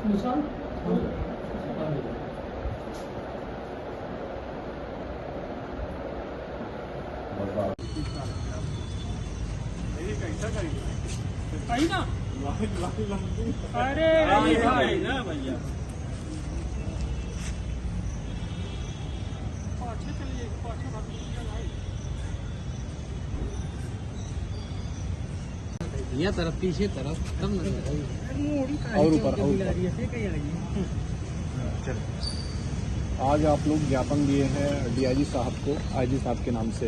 निशान आई ना, अरे भाई ना भैया ये तरफ पीछे तरफ तब और ऊपर आज आप लोग ज्ञापन दिए हैं डीआईजी साहब को, आईजी साहब के नाम से,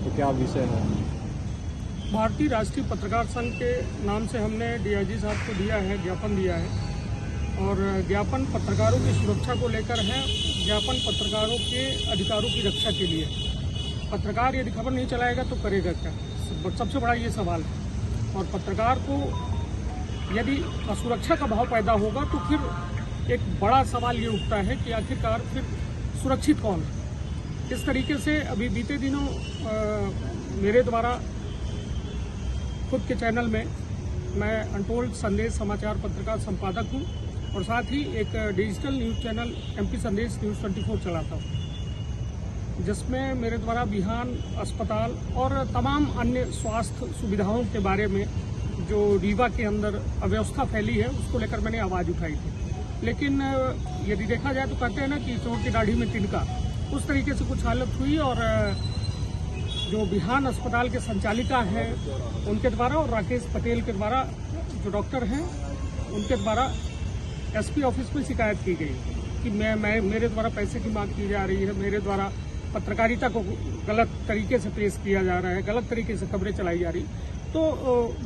तो क्या विषय है? भारतीय राष्ट्रीय पत्रकार संघ के नाम से हमने डीआईजी साहब को दिया है, ज्ञापन दिया है। और ज्ञापन पत्रकारों की सुरक्षा को लेकर है, ज्ञापन पत्रकारों के अधिकारों की रक्षा के लिए। पत्रकार यदि खबर नहीं चलाएगा तो करेगा क्या, सबसे बड़ा ये सवाल है। और पत्रकार को यदि असुरक्षा का भाव पैदा होगा तो फिर एक बड़ा सवाल ये उठता है कि आखिरकार फिर सुरक्षित कौन है। इस तरीके से अभी बीते दिनों मेरे द्वारा खुद के चैनल में, मैं अनटोल्ड संदेश समाचार पत्रकार संपादक हूँ और साथ ही एक डिजिटल न्यूज़ चैनल एमपी संदेश न्यूज़ 24 चलाता हूँ, जिसमें मेरे द्वारा बिहान अस्पताल और तमाम अन्य स्वास्थ्य सुविधाओं के बारे में जो रीवा के अंदर अव्यवस्था फैली है उसको लेकर मैंने आवाज़ उठाई थी। लेकिन यदि देखा जाए तो कहते हैं ना कि चोर की दाढ़ी में तिनका, उस तरीके से कुछ हालत हुई और जो बिहान अस्पताल के संचालिका हैं उनके द्वारा और राकेश पटेल के द्वारा जो डॉक्टर हैं उनके द्वारा एसपी ऑफिस में शिकायत की गई कि मेरे द्वारा पैसे की मांग की जा रही है, मेरे द्वारा पत्रकारिता को गलत तरीके से पेश किया जा रहा है, गलत तरीके से खबरें चलाई जा रही। तो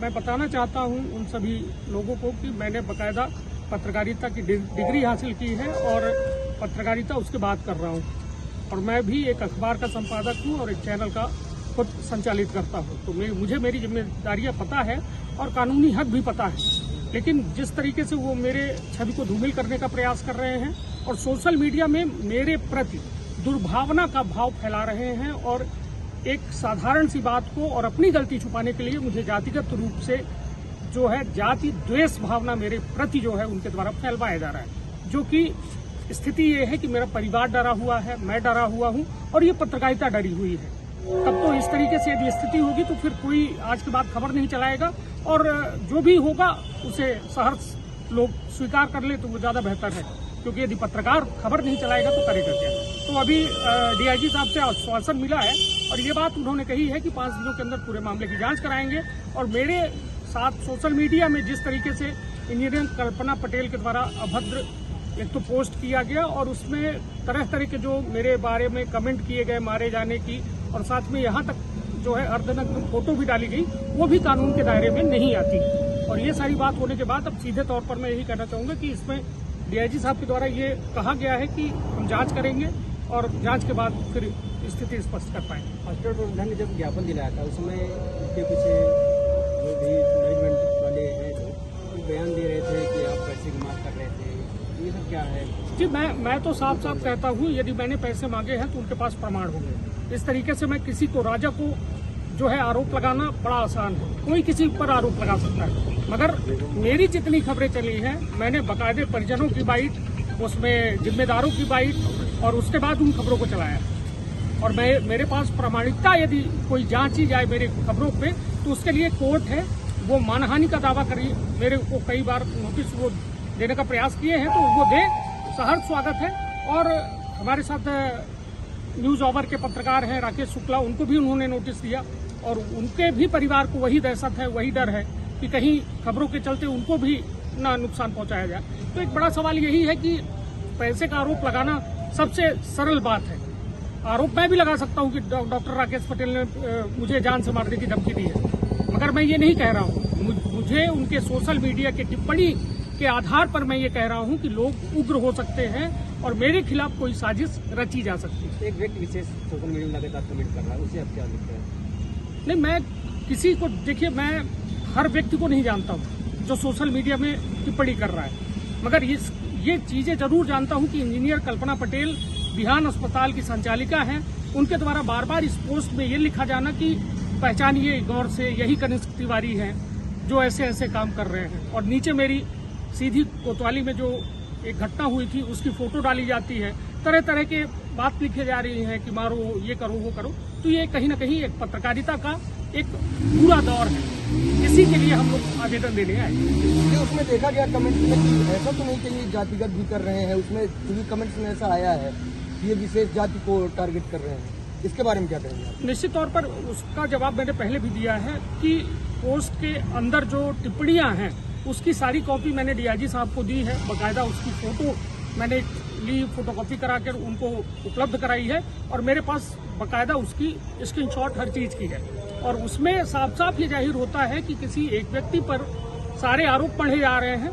मैं बताना चाहता हूं उन सभी लोगों को कि मैंने बाकायदा पत्रकारिता की डिग्री हासिल की है और पत्रकारिता उसके बाद कर रहा हूं। और मैं भी एक अखबार का संपादक हूं और एक चैनल का खुद संचालित करता हूं। तो मुझे मेरी जिम्मेदारियां पता है और कानूनी हक भी पता है। लेकिन जिस तरीके से वो मेरे छवि को धूमिल करने का प्रयास कर रहे हैं और सोशल मीडिया में मेरे प्रति दुर्भावना का भाव फैला रहे हैं और एक साधारण सी बात को और अपनी गलती छुपाने के लिए मुझे जातिगत रूप से जो है जाति द्वेष भावना मेरे प्रति जो है उनके द्वारा फैलवाया जा रहा है। जो कि स्थिति ये है कि मेरा परिवार डरा हुआ है, मैं डरा हुआ हूं और ये पत्रकारिता डरी हुई है। तब तो इस तरीके से यदि स्थिति होगी तो फिर कोई आज के बाद खबर नहीं चलाएगा और जो भी होगा उसे सहर्ष लोग स्वीकार कर ले तो वो ज्यादा बेहतर है, क्योंकि यदि पत्रकार खबर नहीं चलाएगा तो करेगा क्या। तो अभी डीआईजी साहब से आश्वासन मिला है और ये बात उन्होंने कही है कि 5 दिनों के अंदर पूरे मामले की जांच कराएंगे। और मेरे साथ सोशल मीडिया में जिस तरीके से इंजीनियर कल्पना पटेल के द्वारा अभद्र एक तो पोस्ट किया गया और उसमें तरह तरह के जो मेरे बारे में कमेंट किए गए मारे जाने की, और साथ में यहाँ तक जो है अर्धनग्न फोटो भी डाली गई, वो भी कानून के दायरे में नहीं आती। और ये सारी बात होने के बाद अब सीधे तौर पर मैं यही कहना चाहूंगा कि इसमें डीआईजी साहब के द्वारा ये कहा गया है कि हम जांच करेंगे और जांच के बाद फिर स्थिति स्पष्ट कर पाएंगे। हॉस्पिटल प्रबंधन ने जब ज्ञापन दिलाया था उस समय उसके कुछ जो भी मैनेजमेंट वाले हैं जो बयान दे रहे थे कि आप पैसे की मांग कर रहे थे, ये सब क्या है? जी मैं तो साफ साफ कहता हूँ, यदि मैंने पैसे मांगे हैं तो उनके पास प्रमाण होंगे। इस तरीके से मैं किसी को राजा को जो है आरोप लगाना बड़ा आसान है, कोई किसी पर आरोप लगा सकता है। मगर मेरी जितनी खबरें चली हैं मैंने बाकायदे परिजनों की बाइट, उसमें जिम्मेदारों की बाइट और उसके बाद उन खबरों को चलाया। और मेरे पास प्रामाणिकता यदि कोई जांची जाए मेरे खबरों पे तो उसके लिए कोर्ट है, वो मानहानि का दावा करिए। मेरे को कई बार नोटिस वो देने का प्रयास किए हैं तो वो दे, सहर्ष स्वागत है। और हमारे साथ न्यूज ओवर के पत्रकार हैं राकेश शुक्ला, उनको भी उन्होंने नोटिस दिया और उनके भी परिवार को वही दहशत है, वही डर है कि कहीं खबरों के चलते उनको भी ना नुकसान पहुंचाया जाए। तो एक बड़ा सवाल यही है कि पैसे का आरोप लगाना सबसे सरल बात है। आरोप मैं भी लगा सकता हूं कि डॉक्टर राकेश पटेल ने मुझे जान से मारने की धमकी दी है, मगर मैं ये नहीं कह रहा हूं। मुझे उनके सोशल मीडिया की टिप्पणी के आधार पर मैं ये कह रहा हूं कि लोग उग्र हो सकते हैं और मेरे खिलाफ कोई साजिश रची जा सकती है। एक व्यक्ति विशेष सोशल मीडिया में लगातार कमेंट कर रहा है, उसे आप क्या लिखते हैं? नहीं, मैं किसी को, देखिए मैं हर व्यक्ति को नहीं जानता हूँ जो सोशल मीडिया में टिप्पणी कर रहा है, मगर ये चीजें जरूर जानता हूँ कि इंजीनियर कल्पना पटेल बिहान अस्पताल की संचालिका हैं, उनके द्वारा बार बार इस पोस्ट में ये लिखा जाना कि पहचानिए गौर से, यही कनिष्क तिवारी हैं जो ऐसे ऐसे काम कर रहे हैं। और नीचे मेरी सीधी कोतवाली में जो एक घटना हुई थी उसकी फोटो डाली जाती है, तरह तरह के बात लिखे जा रही हैं कि मारो, ये करो, वो करो। तो ये कहीं ना कहीं एक पत्रकारिता का एक बुरा दौर है, इसी के लिए हम लोग आवेदन देने आए। ये उसमें देखा गया कमेंट में कि ऐसा तो नहीं कि ये जातिगत भी कर रहे हैं, उसमें सभी कमेंट्स में ऐसा आया है कि ये विशेष जाति को टारगेट कर रहे हैं, इसके बारे में क्या कहेंगे आप? निश्चित तौर पर उसका जवाब मैंने पहले भी दिया है कि पोस्ट के अंदर जो टिप्पणियां हैं उसकी सारी कॉपी मैंने डीआईजी साहब को दी है, बाकायदा उसकी फोटो मैंने ली, फोटोकॉपी करा कर उनको उपलब्ध कराई है और मेरे पास बाकायदा उसकी स्क्रीनशॉट हर चीज की है। और उसमें साफ साफ ये जाहिर होता है कि किसी एक व्यक्ति पर सारे आरोप पढ़े जा रहे हैं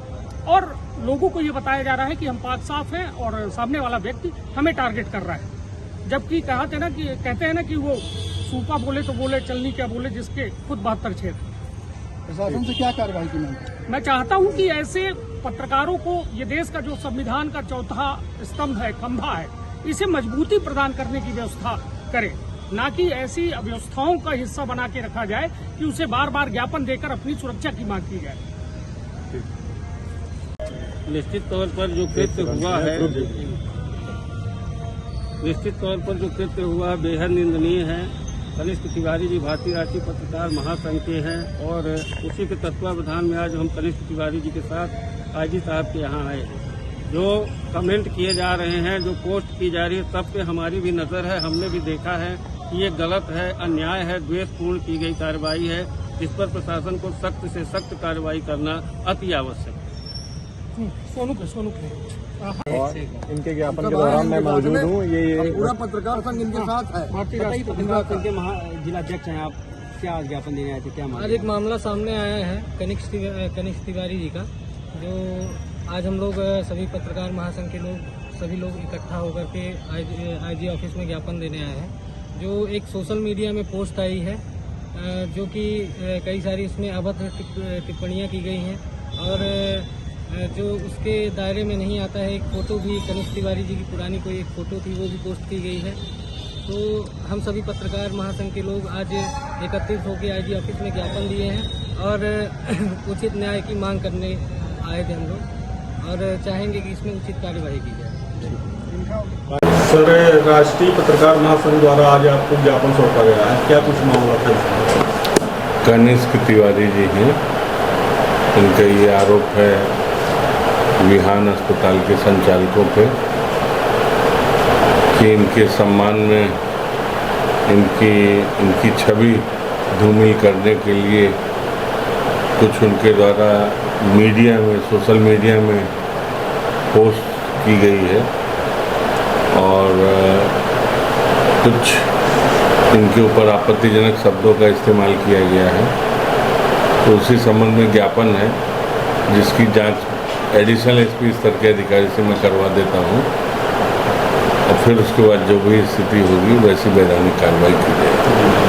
और लोगों को ये बताया जा रहा है कि हम पाक साफ हैं और सामने वाला व्यक्ति हमें टारगेट कर रहा है। जबकि कहते हैं ना कि वो सूपा बोले तो बोले, चलनी क्या बोले, जिसके खुद 72 छेद। प्रशासन से क्या कार्रवाई की मांग? मैं चाहता हूं कि ऐसे पत्रकारों को ये देश का जो संविधान का चौथा स्तंभ है, खंभा है, इसे मजबूती प्रदान करने की व्यवस्था करे, ना कि ऐसी व्यवस्थाओं का हिस्सा बना के रखा जाए कि उसे बार बार ज्ञापन देकर अपनी सुरक्षा की मांग की जाए। निश्चित तौर पर जो कृत्य हुआ है, बेहद निंदनीय है। कनिष्ठ तिवारी जी भारतीय राष्ट्रीय पत्रकार महासंघ के हैं और उसी के तत्वावधान में आज हम कनिष्ठ तिवारी जी के साथ आईजी साहब के यहाँ आए। जो कमेंट किए जा रहे हैं, जो पोस्ट की जा रही है, सब पे हमारी भी नज़र है। हमने भी देखा है कि ये गलत है, अन्याय है, द्वेषपूर्ण की गई कार्रवाई है, जिस पर प्रशासन को सख्त से सख्त कार्रवाई करना अति आवश्यक है। सोनू के और इनके ज्ञापन के दौरान मैं मौजूद हूँ। ये पूरा पत्रकार संघ इनके साथ है। भारतीय बताइए, राष्ट्रीय पत्रकार संघ के जिलाध्यक्ष हैं आप, क्या ज्ञापन देने आए थे, क्या मांग? आज एक मामला सामने आया है कनिष्ठ तिवारी जी का, जो आज हम लोग सभी पत्रकार महासंघ के लोग सभी लोग इकट्ठा होकर के आईजी ऑफिस में ज्ञापन देने आए हैं। जो एक सोशल मीडिया में पोस्ट आई है, जो कि कई सारी इसमें अभद्र टिप्पणियां की गई हैं और जो उसके दायरे में नहीं आता है। एक फ़ोटो भी कनिष्ठ तिवारी जी की पुरानी कोई एक फ़ोटो थी, वो भी पोस्ट की गई है। तो हम सभी पत्रकार महासंघ के लोग आज एकत्रित होकर आईजी ऑफिस में ज्ञापन दिए हैं और उचित न्याय की मांग करने आए थे हम लोग और चाहेंगे कि इसमें उचित कार्यवाही की जाए। सर, राष्ट्रीय पत्रकार महासंघ द्वारा आज आपको ज्ञापन सौंपा गया है, क्या कुछ मामला था? कनिष्ठ तिवारी जी हैं, उनका ये आरोप है विहान अस्पताल के संचालकों पे कि इनके सम्मान में इनकी छवि धूमिल करने के लिए कुछ उनके द्वारा मीडिया में, सोशल मीडिया में पोस्ट की गई है और कुछ इनके ऊपर आपत्तिजनक शब्दों का इस्तेमाल किया गया है। तो उसी संबंध में ज्ञापन है, जिसकी जांच एडिशनल एसपी स्तर के अधिकारी से मैं करवा देता हूं और फिर उसके बाद जो भी स्थिति होगी वैसी वैधानिक कार्रवाई की जाएगी।